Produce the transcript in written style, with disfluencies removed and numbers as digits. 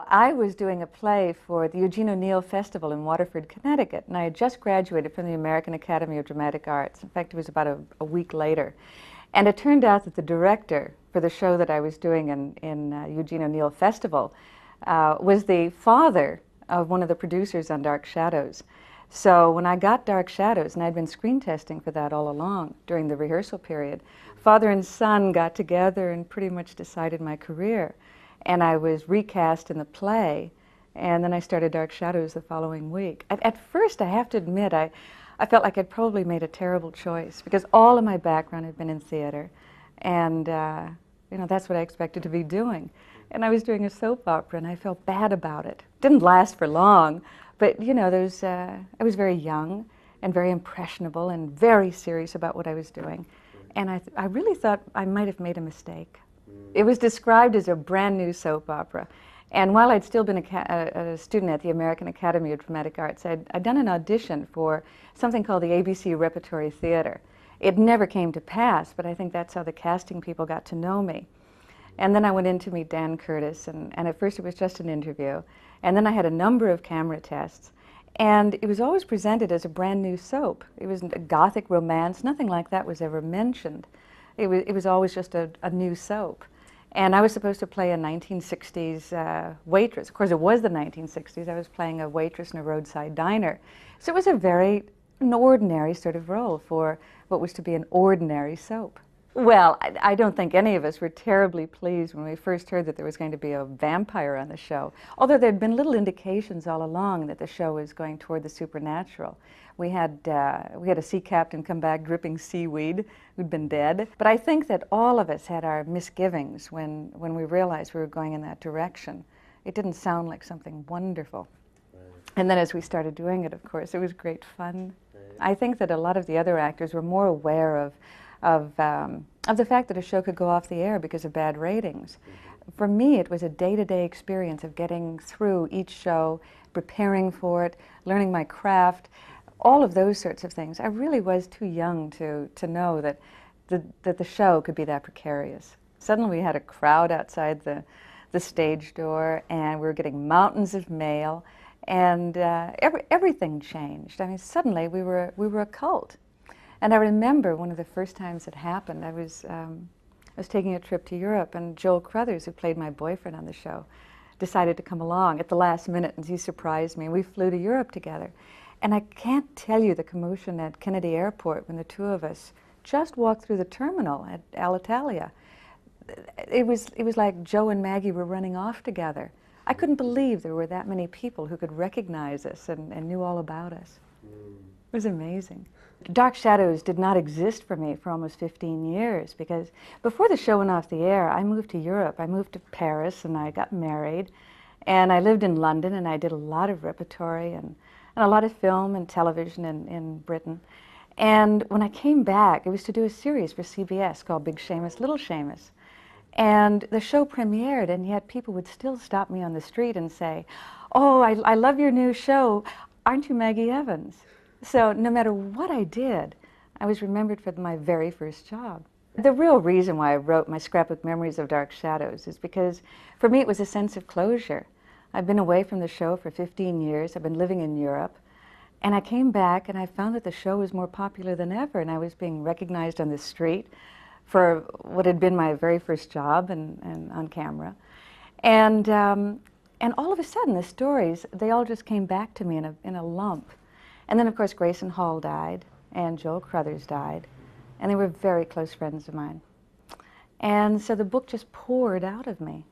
I was doing a play for the Eugene O'Neill Festival in Waterford, Connecticut, and I had just graduated from the American Academy of Dramatic Arts. In fact, it was about a week later. And it turned out that the director for the show that I was doing in Eugene O'Neill Festival was the father of one of the producers on Dark Shadows. So when I got Dark Shadows, and I'd been screen testing for that all along during the rehearsal period, father and son got together and pretty much decided my career. And I was recast in the play, and then I started Dark Shadows the following week. At first, I have to admit, I felt like I'd probably made a terrible choice, because all of my background had been in theater, and you know, that's what I expected to be doing. And I was doing a soap opera, and I felt bad about it. Didn't last for long, but you know, I was very young and very impressionable and very serious about what I was doing. And I really thought I might have made a mistake. It was described as a brand new soap opera. And while I'd still been a student at the American Academy of Dramatic Arts, I'd done an audition for something called the ABC Repertory Theater. It never came to pass, but I think that's how the casting people got to know me. And then I went in to meet Dan Curtis, and at first it was just an interview. And then I had a number of camera tests. And it was always presented as a brand new soap. It was a gothic romance. Nothing like that was ever mentioned. It was always just a new soap. And I was supposed to play a 1960s waitress. Of course, it was the 1960s. I was playing a waitress in a roadside diner. So it was an ordinary sort of role for what was to be an ordinary soap. Well, I don't think any of us were terribly pleased when we first heard that there was going to be a vampire on the show, although there had been little indications all along that the show was going toward the supernatural. We had a sea captain come back dripping seaweed who'd been dead. But I think that all of us had our misgivings when we realized we were going in that direction. It didn't sound like something wonderful. Right. And then as we started doing it, of course, it was great fun. Right. I think that a lot of the other actors were more aware of the fact that a show could go off the air because of bad ratings. Mm-hmm. For me, it was a day-to-day experience of getting through each show, preparing for it, learning my craft, all of those sorts of things. I really was too young to know that the show could be that precarious. Suddenly we had a crowd outside the stage door, and we were getting mountains of mail, and everything changed. I mean, suddenly we were a cult. And I remember one of the first times it happened, I was taking a trip to Europe, and Joel Crothers, who played my boyfriend on the show, decided to come along at the last minute, and he surprised me, and we flew to Europe together. And I can't tell you the commotion at Kennedy Airport when the two of us just walked through the terminal at Alitalia. It was like Joe and Maggie were running off together. I couldn't believe there were that many people who could recognize us and knew all about us. It was amazing. Dark Shadows did not exist for me for almost 15 years, because before the show went off the air, I moved to Europe. I moved to Paris, and I got married, and I lived in London, and I did a lot of repertory and a lot of film and television in Britain. And when I came back, it was to do a series for CBS called Big Seamus, Little Seamus. And the show premiered, and yet people would still stop me on the street and say, "Oh, I love your new show. Aren't you Maggie Evans?" So no matter what I did, I was remembered for my very first job. The real reason why I wrote my scrapbook memories of Dark Shadows is because for me it was a sense of closure. I've been away from the show for 15 years. I've been living in Europe. And I came back and I found that the show was more popular than ever, and I was being recognized on the street for what had been my very first job and on camera. And all of a sudden the stories, they all just came back to me in a lump. And then of course Grayson Hall died and Joel Crothers died, and they were very close friends of mine. And so the book just poured out of me.